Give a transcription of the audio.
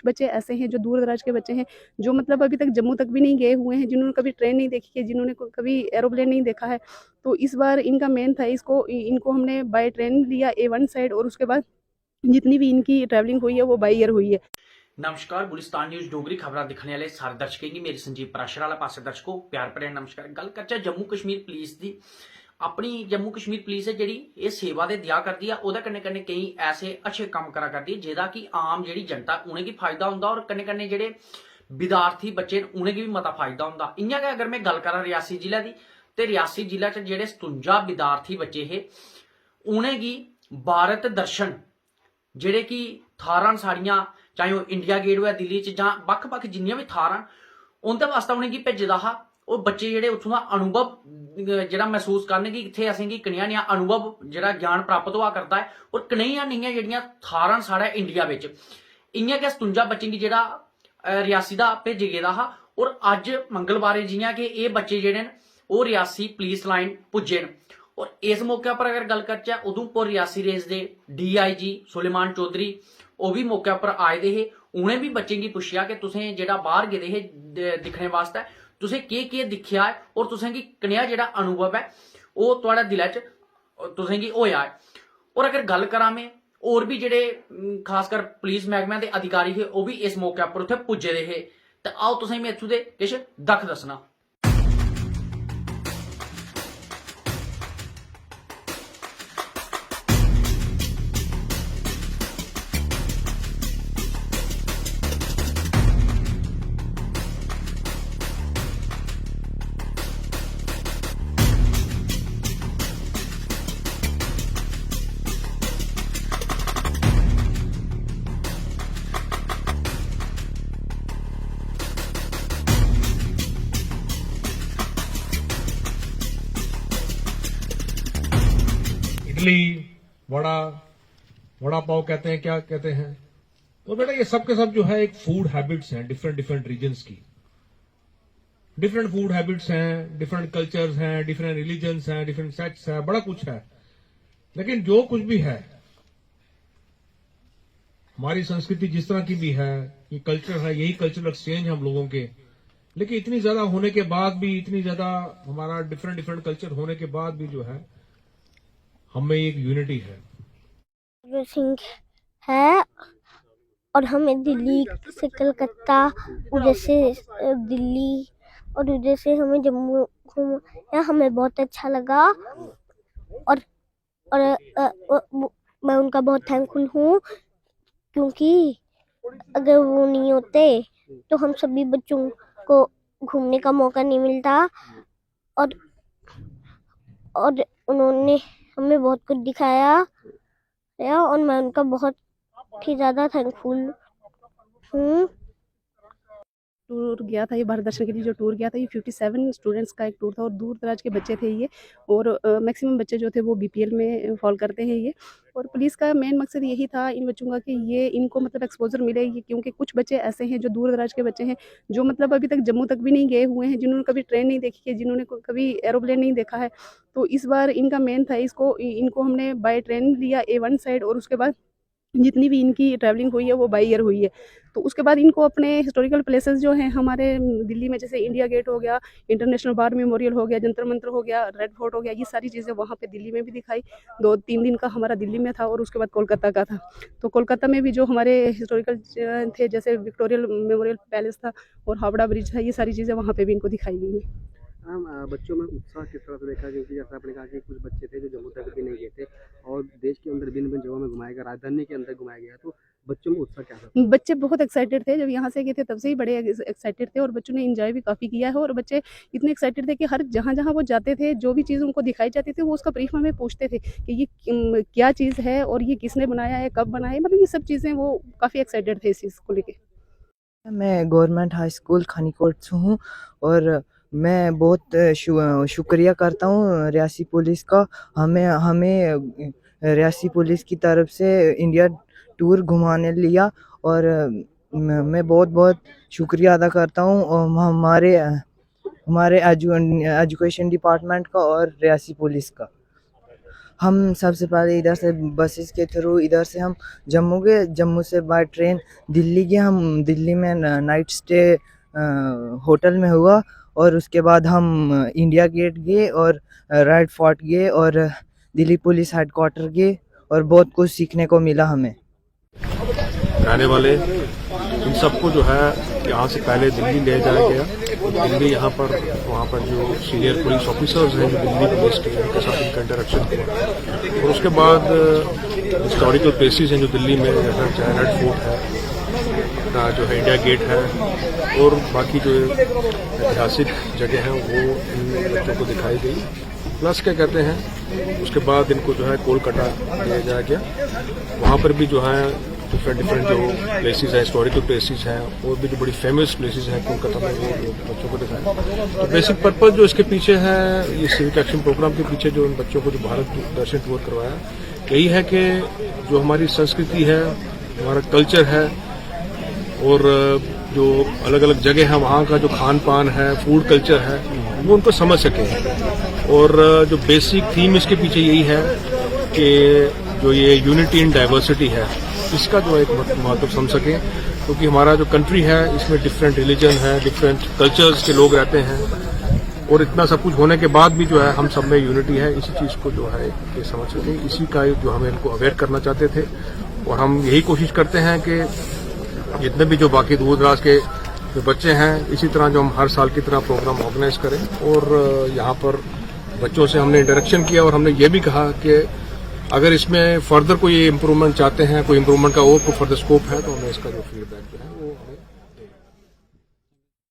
बच्चे ऐसे हैं जो दूर दराज के बच्चे हैं, जो मतलब अभी तक जम्मू तक भी नहीं गए हुए हैं, जिन्होंने कभी ट्रेन नहीं देखी है, जिन्होंने कभी एरोप्लेन नहीं देखा है। तो इस बार इनका मेन था, इनको हमने बाय ट्रेन लिया A1 साइड, और उसके बाद जितनी भी इनकी ट्रैवलिंग हुई है वो बाई एयर हुई है। नमस्कार, गुलिस्तान न्यूज़ डोगरी खबरां दिखने वाले सारे दर्शकों की मेरी संजीव पराशर वाला पासे दर्शकों प्यार भरे नमस्कार। गल करचै जम्मू कश्मीर पुलिस की। अपनी जम्मू कश्मीर पुलिस है जिहड़ी ये सेवा दे दिया करती है, ओहदे कन्नै कन्नै कई ऐसे अच्छे काम करा करती है जेह्दा कि आम जिहड़ी जनता उनेंगी फायदा हुंदा और कन्नै कन्नै जेह्ड़े विद्यार्थी बच्चे न उनेंगी भी मता फायदा हुंदा। इ'यां गै अगर मैं गल करां रियासी जिले दी, ते रियासी जिले च जेह्ड़े 57 विद्यार्थी बच्चे हे उनेंगी भारत दर्शन जेह्ड़े कि थारां सारियां, चाहे वो इंडिया गेट होऐ दिल्ली च जां बक्ख बक्ख जिन्नियां भी थारां उंदे वास्ते उनेंगी भेजे दा हा। और बच्चे जेह्ड़े उत्थूं दा अनुभव जेह्ड़ा महसूस करन कि इत्थे असेंगी कनेहा नेहा अनुभव जेह्ड़ा ज्ञान प्राप्त होआ करदा है और कनेहियां नेहियां जेह्ड़ियां थारां साढ़े इंडिया बिच। इ'यां गै 57 बच्चें गी जेह्ड़ा रियासी दा भेजे गेदा हा। और अज्ज मंगलवारें जियां कि एह् बच्चे जेह्ड़े न ओह् रियासी पुलिस लाइन पुज्जे न। और इस मौके पर अगर गल करचै उधमपुर रियासी रेंज दे DIG सुलेमान चौधरी ओह् भी मौके पर आए दे हे। उ'नें भी बच्चें गी पुच्छेआ कि तुसें जेह्ड़ा बाहर गेदे हे दिक्खने वास्ते तुसें केह् केह् दिक्खेआ है और तुसेंगी कनेहा जेह्ड़ा अनुभव है ओह् तुआढ़े दिलै च तुसेंगी होया है। और अगर गल करां मैं और भी जेह्ड़े खासकर पुलिस मैह्कमे दे अधिकारी हे ओह् भी इस मौके पर उत्थे पुज्जे दे हे। ते आओ तुसेंगी मैं इत्थूं दे किश दक्ख दस्सना। इडली, वड़ा, वड़ा पाव कहते हैं, क्या कहते हैं। तो बेटा ये सब के सब जो है एक फूड हैबिट्स हैं डिफरेंट डिफरेंट रीजन्स की। डिफरेंट फूड हैबिट्स हैं, डिफरेंट कल्चर्स हैं, डिफरेंट रिलीजन्स हैं, डिफरेंट सेक्ट्स है, बड़ा कुछ है। लेकिन जो कुछ भी है, हमारी संस्कृति जिस तरह की भी है, ये कल्चर है, यही कल्चरल एक्सचेंज हम लोगों के। लेकिन इतनी ज्यादा होने के बाद भी, इतनी ज्यादा हमारा डिफरेंट डिफरेंट कल्चर होने के बाद भी जो है हमें एक यूनिटी है। सिंह है और हमें दिल्ली से कलकत्ता, उधर से दिल्ली और उधर से हमें जम्मू घूमना हमें बहुत अच्छा लगा। और मैं उनका बहुत थैंकफुल हूँ, क्योंकि अगर वो नहीं होते तो हम सभी बच्चों को घूमने का मौका नहीं मिलता। और उन्होंने हमें बहुत कुछ दिखाया और मैं उनका बहुत ही ज़्यादा थैंकफुल हूँ। टूर गया था, ये भारत दर्शन के लिए जो टूर गया था, ये 57 स्टूडेंट्स का एक टूर था और दूर दराज के बच्चे थे ये। और मैक्सिमम बच्चे जो थे वो BPL में फॉल करते हैं ये। और पुलिस का मेन मकसद यही था इन बच्चों का कि ये इनको मतलब एक्सपोजर मिलेगी, क्योंकि कुछ बच्चे ऐसे हैं जो दूर दराज के बच्चे हैं, जो मतलब अभी तक जम्मू तक भी नहीं गए हुए हैं, जिन्होंने कभी ट्रेन नहीं देखी है, जिन्होंने कभी एरोप्लेन नहीं देखा है। तो इस बार इनका मेन था, इनको हमने बाय ट्रेन लिया A1 साइड, और उसके बाद जितनी भी इनकी ट्रैवलिंग हुई है वो बाई एयर हुई है। तो उसके बाद इनको अपने हिस्टोरिकल प्लेसेस जो हैं हमारे दिल्ली में, जैसे इंडिया गेट हो गया, इंटरनेशनल वार मेमोरियल हो गया, जंतर मंतर हो गया, रेड फोर्ट हो गया, ये सारी चीज़ें वहाँ पे दिल्ली में भी दिखाई। 2-3 दिन का हमारा दिल्ली में था और उसके बाद कोलकाता का था। तो कोलकाता में भी जो हमारे हिस्टोरिकल थे, जैसे विक्टोरियल मेमोरियल पैलेस था और हावड़ा ब्रिज था, ये सारी चीज़ें वहाँ पे भी इनको दिखाई गई हैं। बच्चों में उत्साह किस तरह से देखा, क्योंकि जैसा आपने कहा कि कुछ बच्चे थे जो जम्मू तक भी नहीं गए थे और देश के अंदर भिन्न भिन्न जगहों में घुमाया गया, राजधानी के अंदर घुमाया गया, तो बच्चों में उत्साह क्या था? बच्चे बहुत एक्साइटेड थे, जब यहाँ से गए थे तब से ही बड़े एक्साइटेड थे और बच्चों ने एंजॉय भी काफ़ी किया है। और बच्चे इतने एक्साइटेड थे कि हर जहाँ वो जाते थे, जो भी चीज़ उनको दिखाई जाती थी वो उसका ब्रीफ हमें पूछते थे कि ये क्या चीज़ है और ये किसने बनाया है, कब बनाया है, मतलब ये सब चीज़ें वो काफ़ी एक्साइटेड थे इस चीज़ को लेके। मैं गवर्नमेंट हाई स्कूल खानीकोट से हूँ और मैं बहुत शुक्रिया करता हूँ रियासी पुलिस का। हमें रियासी पुलिस की तरफ से इंडिया टूर घुमाने लिया और मैं बहुत बहुत शुक्रिया अदा करता हूँ हमारे एजुकेशन डिपार्टमेंट का और रियासी पुलिस का। हम सबसे पहले इधर से बसेस के थ्रू इधर से हम जम्मू गए, जम्मू से बाय ट्रेन दिल्ली गए। हम दिल्ली में नाइट स्टे होटल में हुआ और उसके बाद हम इंडिया गेट गए और रेड फोर्ट गए और दिल्ली पुलिस हेडक्वार्टर गए और बहुत कुछ सीखने को मिला हमें। रहने वाले इन सबको जो है यहाँ से पहले दिल्ली ले जाया गया। दिल्ली यहाँ पर वहाँ पर जो सीनियर पुलिस ऑफिसर्स हैं जो दिल्ली पुलिस के, उनके साथ इनका इंटरेक्शन हुआ और उसके बाद हिस्टोरिकल प्लेसेस हैं जो दिल्ली में, चाहे रेड फोर्ट है, अपना जो है इंडिया गेट है और बाकी जो ऐतिहासिक जगह हैं वो इन बच्चों को दिखाई गई। प्लस क्या कहते हैं उसके बाद इनको जो है कोलकाता ले जाया गया। वहाँ पर भी जो है डिफरेंट जो प्लेसेस हैं, हिस्टोरिकल प्लेसेस हैं और भी जो बड़ी फेमस प्लेसेस हैं कोलकाता में, वो बच्चों को दिखाया। तो बेसिक पर्पज जो इसके पीछे है, ये सिविक एक्शन प्रोग्राम के पीछे जो इन बच्चों को जो भारत दर्शन टूर करवाया, यही है कि जो हमारी संस्कृति है, हमारा कल्चर है और जो अलग अलग जगह है वहाँ का जो खान पान है, फूड कल्चर है, वो उनको समझ सकें। और जो बेसिक थीम इसके पीछे यही है कि जो ये यूनिटी इन डाइवर्सिटी है, इसका जो एक महत्व समझ सकें, क्योंकि हमारा जो कंट्री है इसमें डिफरेंट रिलीजन है, डिफरेंट कल्चर्स के लोग रहते हैं और इतना सब कुछ होने के बाद भी जो है हम सब में यूनिटी है। इसी चीज़ को जो है ये समझ सकें, इसी का जो हम इनको अवेयर करना चाहते थे और हम यही कोशिश करते हैं कि जितने भी जो बाकी दूर दराज के जो बच्चे हैं, इसी तरह जो हम हर साल की तरह प्रोग्राम ऑर्गेनाइज करें। और यहाँ पर बच्चों से हमने इंटरेक्शन किया और हमने ये भी कहा कि अगर इसमें फर्दर कोई इम्प्रूवमेंट चाहते हैं, कोई इम्प्रूवमेंट का और कोई फर्दर स्कोप है, तो हमें इसका जो फीडबैक जो है वो हमें